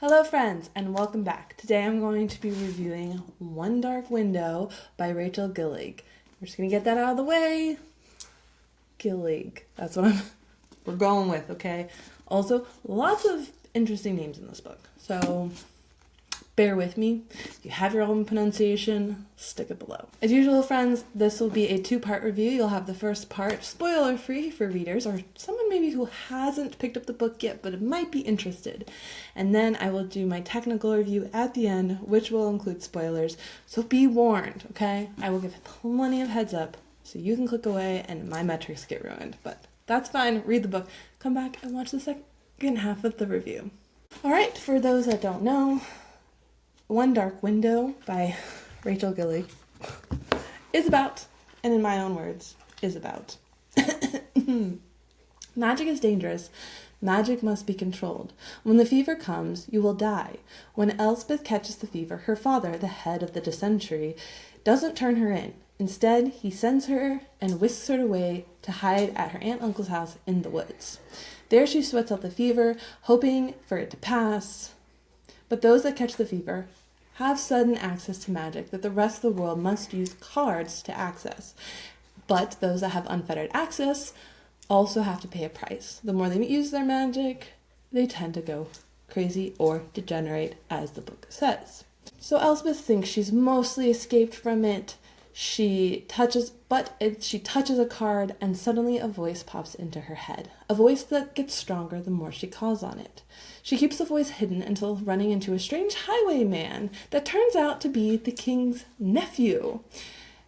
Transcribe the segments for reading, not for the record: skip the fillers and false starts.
Hello friends and welcome back. Today I'm going to be reviewing One Dark Window by Rachel Gillig. We're just going to get that out of the way. Gillig. That's what we're going with, okay? Also, lots of interesting names in this book. So bear with me. If you have your own pronunciation, stick it below. As usual, friends, this will be a two-part review. You'll have the first part spoiler-free for readers or someone maybe who hasn't picked up the book yet but might be interested. And then I will do my technical review at the end, which will include spoilers. So be warned, okay? I will give plenty of heads up so you can click away and my metrics get ruined. But that's fine. Read the book. Come back and watch the second half of the review. All right, for those that don't know, One Dark Window by Rachel Gillig is about, and in my own words, is about. Magic is dangerous. Magic must be controlled. When the fever comes, you will die. When Elspeth catches the fever, her father, the head of the desentry, doesn't turn her in. Instead, he sends her and whisks her away to hide at her aunt and uncle's house in the woods. There she sweats out the fever, hoping for it to pass. But those that catch the fever have sudden access to magic that the rest of the world must use cards to access. But those that have unfettered access also have to pay a price. The more they use their magic, they tend to go crazy or degenerate, as the book says. So Elspeth thinks she's mostly escaped from it. She touches a card and suddenly a voice pops into her head. A voice that gets stronger the more she calls on it. She keeps the voice hidden until running into a strange highwayman that turns out to be the king's nephew.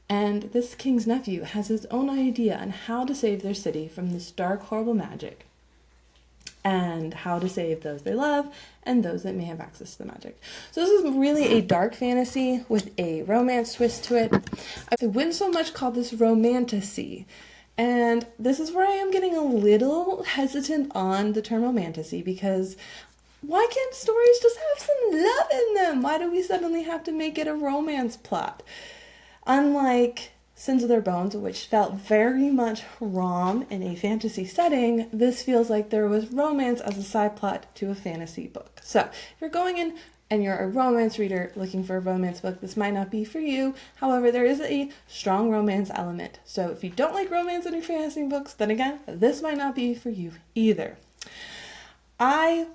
And this king's nephew has his own idea on how to save their city from this dark, horrible magic, and how to save those they love and those that may have access to the magic. So this is really a dark fantasy with a romance twist to it. I wouldn't so much call this romantasy. And this is where I am getting a little hesitant on the term romantasy, because why can't stories just have some love in them? Why do we suddenly have to make it a romance plot? Unlike Sins of Their Bones, which felt very much rom in a fantasy setting, this feels like there was romance as a side plot to a fantasy book. So if you're going in and you're a romance reader looking for a romance book, this might not be for you. However, there is a strong romance element. So if you don't like romance in your fantasy books, then again, this might not be for you either. I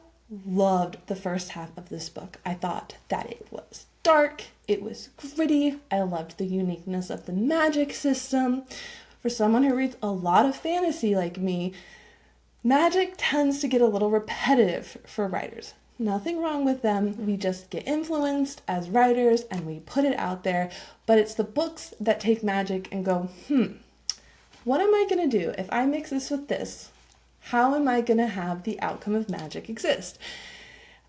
loved the first half of this book. I thought that it was dark, it was gritty, I loved the uniqueness of the magic system. For someone who reads a lot of fantasy like me, magic tends to get a little repetitive for writers. Nothing wrong with them, we just get influenced as writers and we put it out there, but it's the books that take magic and go, what am I going to do if I mix this with this? How am I going to have the outcome of magic exist?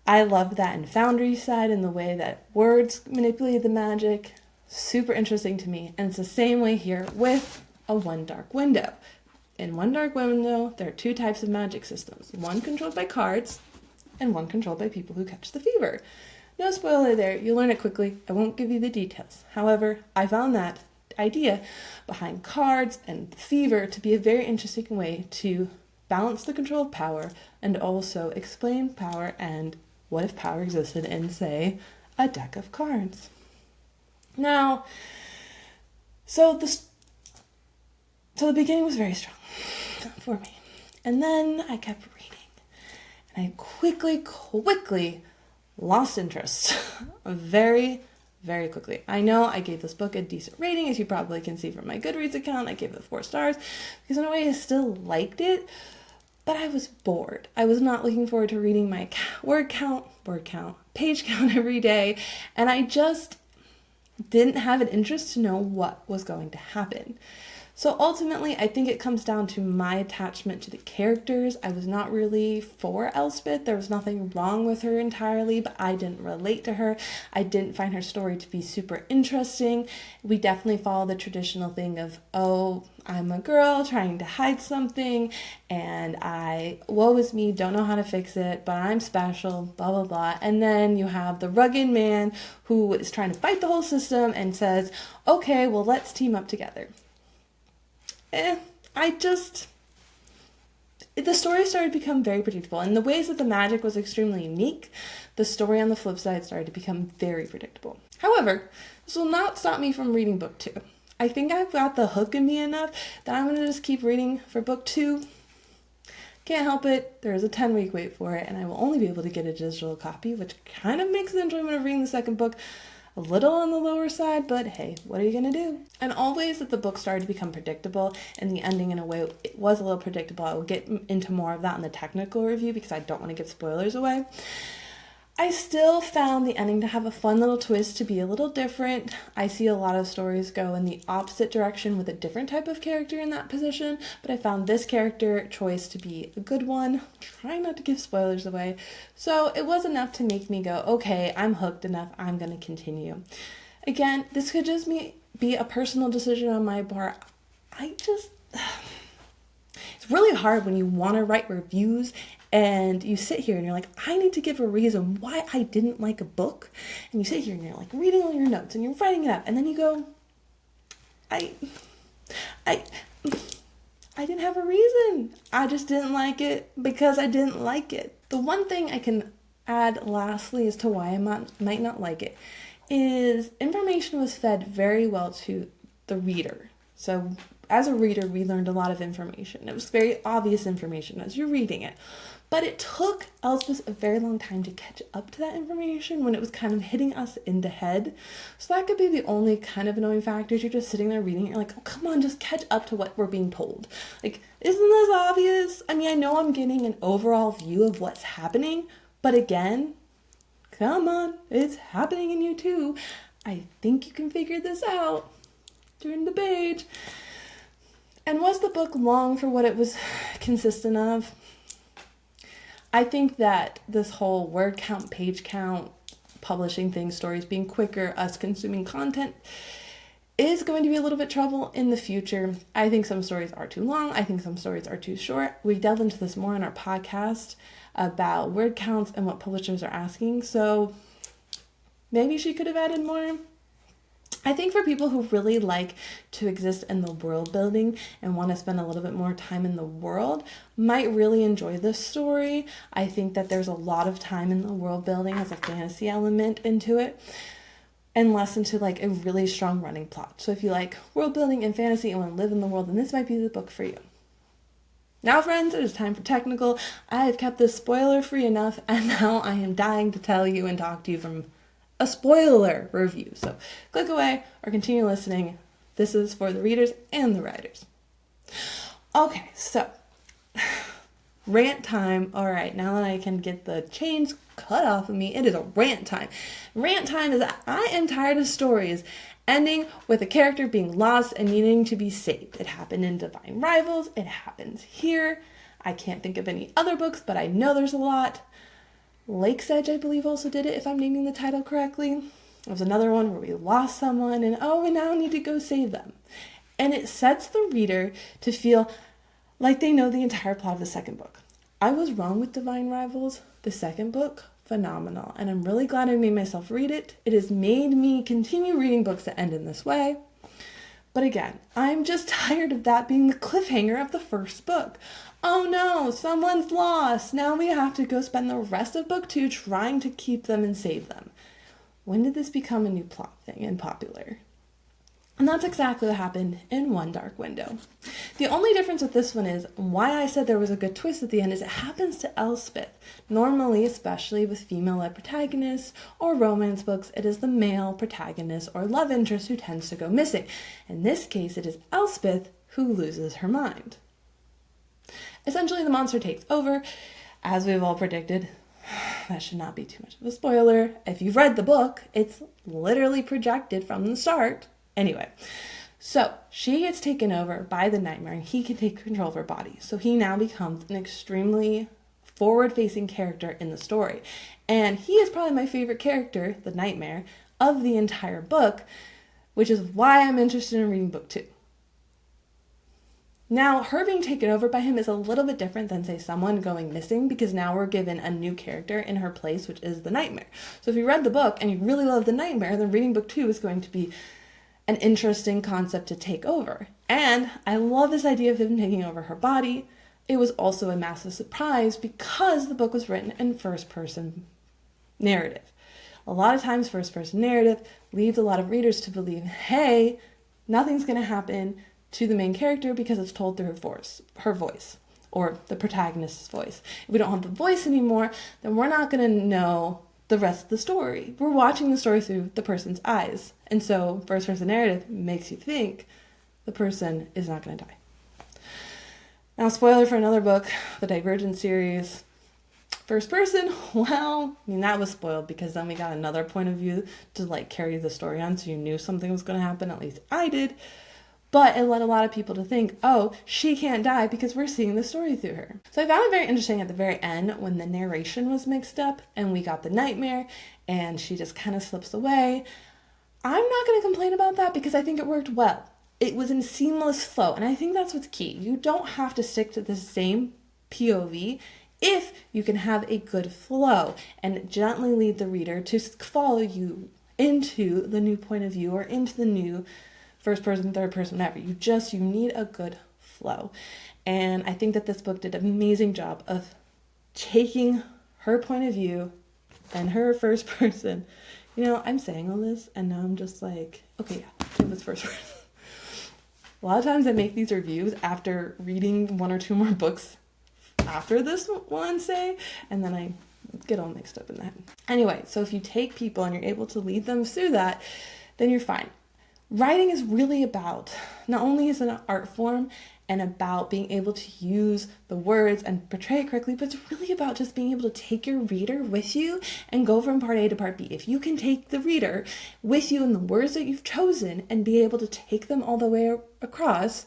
I love that in Foundry's side and the way that words manipulate the magic. Super interesting to me. And it's the same way here with a One Dark Window. In One Dark Window, there are two types of magic systems. One controlled by cards and one controlled by people who catch the fever. No spoiler there. You'll learn it quickly. I won't give you the details. However, I found that idea behind cards and the fever to be a very interesting way to balance the control of power and also explain power and what if power existed in, say, a deck of cards. Now, so the beginning was very strong for me. And then I kept reading. And I quickly lost interest. Very, very quickly. I know I gave this book a decent rating, as you probably can see from my Goodreads account. I gave it 4 stars because in a way I still liked it. But I was bored. I was not looking forward to reading my page count every day. And I just didn't have an interest to know what was going to happen. So ultimately, I think it comes down to my attachment to the characters. I was not really for Elspeth. There was nothing wrong with her entirely, but I didn't relate to her. I didn't find her story to be super interesting. We definitely follow the traditional thing of, oh, I'm a girl trying to hide something, and woe is me, don't know how to fix it, but I'm special, blah, blah, blah. And then you have the rugged man who is trying to fight the whole system and says, okay, well, let's team up together. the story started to become very predictable. And the ways that the magic was extremely unique, the story on the flip side started to become very predictable. However, this will not stop me from reading book 2. I think I've got the hook in me enough that I'm going to just keep reading for book 2. Can't help it. There is a 10-week wait for it, and I will only be able to get a digital copy, which kind of makes the enjoyment of reading the second book a little on the lower side, but hey, what are you going to do? And always that the book started to become predictable, and the ending in a way it was a little predictable. I will get into more of that in the technical review because I don't want to give spoilers away. I still found the ending to have a fun little twist, to be a little different. I see a lot of stories go in the opposite direction with a different type of character in that position, but I found this character choice to be a good one. Trying not to give spoilers away. So it was enough to make me go, okay, I'm hooked enough, I'm going to continue. Again, this could just be a personal decision on my part. It's really hard when you want to write reviews and you sit here and you're like, I need to give a reason why I didn't like a book. And you sit here and you're like reading all your notes and you're writing it up. And then you go, I didn't have a reason. I just didn't like it because I didn't like it. The one thing I can add lastly as to why I might not like it is information was fed very well to the reader. So as a reader, we learned a lot of information. It was very obvious information as you're reading it. But it took Elspeth a very long time to catch up to that information when it was kind of hitting us in the head. So that could be the only kind of annoying factor. You're just sitting there reading it, you're like, oh, come on, just catch up to what we're being told. Like, isn't this obvious? I mean, I know I'm getting an overall view of what's happening, but again, come on, it's happening in you too. I think you can figure this out. Turn the page. And was the book long for what it was consistent of? I think that this whole word count, page count, publishing things, stories being quicker, us consuming content is going to be a little bit trouble in the future. I think some stories are too long. I think some stories are too short. We delve into this more in our podcast about word counts and what publishers are asking. So maybe she could have added more. I think for people who really like to exist in the world building and want to spend a little bit more time in the world might really enjoy this story. I think that there's a lot of time in the world building as a fantasy element into it and less into like a really strong running plot. So if you like world building and fantasy and want to live in the world, then this might be the book for you. Now, friends, it is time for technical. I have kept this spoiler free enough, and now I am dying to tell you and talk to you from a spoiler review. So click away or continue listening. This is for the readers and the writers. Okay, so rant time. All right, now that I can get the chains cut off of me, it is a rant time. Rant time is I am tired of stories ending with a character being lost and needing to be saved. It happened in Divine Rivals. It happens here. I can't think of any other books, but I know there's a lot. Lake's Edge, I believe, also did it, if I'm naming the title correctly. There was another one where we lost someone and, we now need to go save them. And it sets the reader to feel like they know the entire plot of the second book. I was wrong with Divine Rivals. The second book, phenomenal. And I'm really glad I made myself read it. It has made me continue reading books that end in this way. But again, I'm just tired of that being the cliffhanger of the first book. Oh no, someone's lost. Now we have to go spend the rest of book 2 trying to keep them and save them. When did this become a new plot thing and popular? And that's exactly what happened in One Dark Window. The only difference with this one is why I said there was a good twist at the end is it happens to Elspeth. Normally, especially with female-led protagonists or romance books, it is the male protagonist or love interest who tends to go missing. In this case, it is Elspeth who loses her mind. Essentially, the monster takes over, as we've all predicted. That should not be too much of a spoiler. If you've read the book, it's literally projected from the start. Anyway, so she gets taken over by the nightmare and he can take control of her body. So he now becomes an extremely forward-facing character in the story. And he is probably my favorite character, the nightmare, of the entire book, which is why I'm interested in reading book 2. Now, her being taken over by him is a little bit different than, say, someone going missing, because now we're given a new character in her place, which is the nightmare. So if you read the book and you really love the nightmare, then reading book 2 is going to be an interesting concept to take over. And I love this idea of him taking over her body. it was also a massive surprise because the book was written in first-person narrative. A lot of times first-person narrative leads a lot of readers to believe, hey, nothing's going to happen to the main character because it's told through her voice, or the protagonist's voice. If we don't have the voice anymore, then we're not going to know the rest of the story. We're watching the story through the person's eyes. And so first-person narrative makes you think the person is not going to die. Now, spoiler for another book, the Divergent series. First person, well, I mean, that was spoiled because then we got another point of view to like carry the story on, so you knew something was going to happen, at least I did. But it led a lot of people to think, oh, she can't die because we're seeing the story through her. So I found it very interesting at the very end when the narration was mixed up and we got the nightmare and she just kind of slips away. I'm not going to complain about that because I think it worked well. It was in seamless flow, and I think that's what's key. You don't have to stick to the same POV if you can have a good flow and gently lead the reader to follow you into the new point of view or into the new first person, third person, whatever. You need a good flow. And I think that this book did an amazing job of taking her point of view and her first person. You know, I'm saying all this and now I'm just like, okay, yeah, it was first person. A lot of times I make these reviews after reading one or two more books after this one, say, and then I get all mixed up in that. Anyway, so if you take people and you're able to lead them through that, then you're fine. Writing is really about, not only is it an art form and about being able to use the words and portray it correctly, but it's really about just being able to take your reader with you and go from part A to part B. If you can take the reader with you in the words that you've chosen and be able to take them all the way across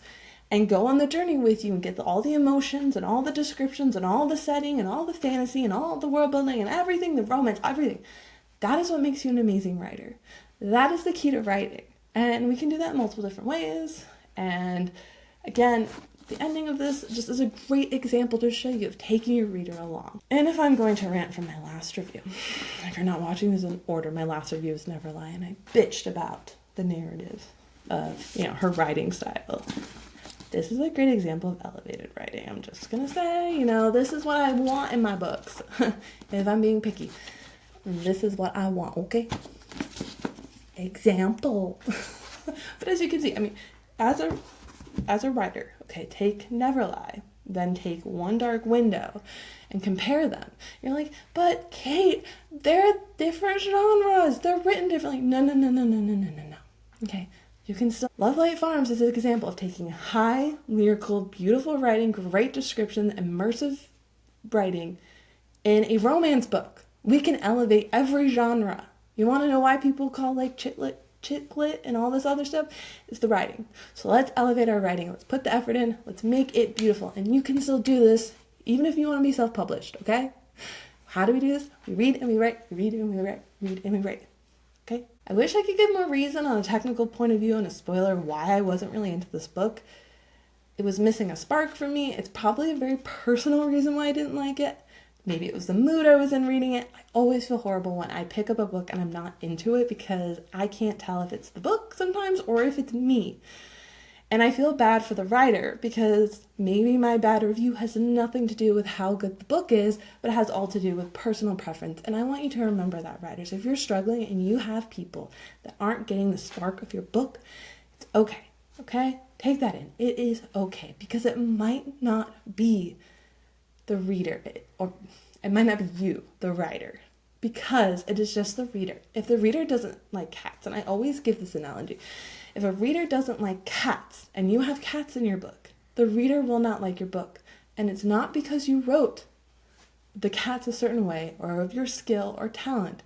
and go on the journey with you and get all the emotions and all the descriptions and all the setting and all the fantasy and all the world building and everything, the romance, everything, that is what makes you an amazing writer. That is the key to writing. And we can do that in multiple different ways. And again, the ending of this just is a great example to show you of taking your reader along. And if I'm going to rant from my last review, if you're not watching this in order, my last review is Never Lie, and I bitched about the narrative of, her writing style. This is a great example of elevated writing. I'm just going to say, this is what I want in my books. If I'm being picky, this is what I want, okay? Example. But as you can see, I mean, as a writer, okay, take Never Lie, then take One Dark Window and compare them. You're like, but Kate, they're different genres. They're written differently. No. Okay, you can still... Love Light Farms is an example of taking high, lyrical, beautiful writing, great description, immersive writing in a romance book. We can elevate every genre. You want to know why people call like chick lit and all this other stuff? It's the writing. So let's elevate our writing. Let's put the effort in. Let's make it beautiful. And you can still do this even if you want to be self-published, okay? How do we do this? We read and we write. We read and we write. Read and we write. Okay? I wish I could give more reason on a technical point of view and a spoiler why I wasn't really into this book. It was missing a spark for me. It's probably a very personal reason why I didn't like it. Maybe it was the mood I was in reading it. I always feel horrible when I pick up a book and I'm not into it because I can't tell if it's the book sometimes or if it's me. And I feel bad for the writer because maybe my bad review has nothing to do with how good the book is, but it has all to do with personal preference. And I want you to remember that, writers. If you're struggling and you have people that aren't getting the spark of your book, it's okay, okay? Take that in. It is okay because it might not be the reader, or it might not be you, the writer, because it is just the reader. If the reader doesn't like cats, and I always give this analogy, if a reader doesn't like cats and you have cats in your book, the reader will not like your book. And it's not because you wrote the cats a certain way or of your skill or talent.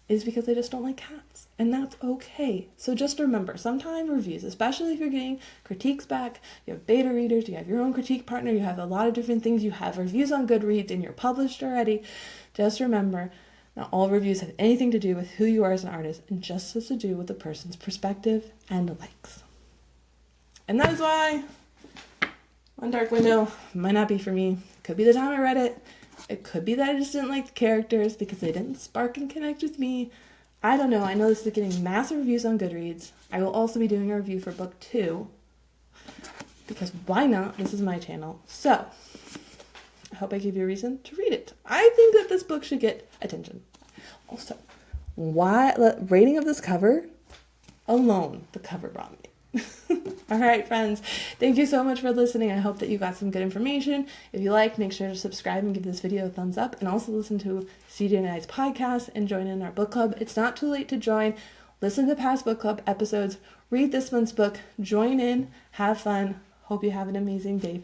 It's because they just don't like cats. And that's okay. So just remember, sometimes reviews, especially if you're getting critiques back, you have beta readers, you have your own critique partner, you have a lot of different things, you have reviews on Goodreads and you're published already, just remember, not all reviews have anything to do with who you are as an artist and just has to do with the person's perspective and likes. And that is why One Dark Window might not be for me. Could be the time I read it. It could be that I just didn't like the characters because they didn't spark and connect with me. I don't know. I know this is getting massive reviews on Goodreads. I will also be doing a review for book 2 because why not? This is my channel. So I hope I gave you a reason to read it. I think that this book should get attention. Also, rating of this cover alone, the cover brought me. All right, friends, thank you so much for listening. I hope that you got some good information. If you liked, make sure to subscribe and give this video a thumbs up, and also listen to CJ and I's podcast and join in our book club. It's not too late to join. Listen to past book club episodes, read this month's book, join in, have fun. Hope you have an amazing day.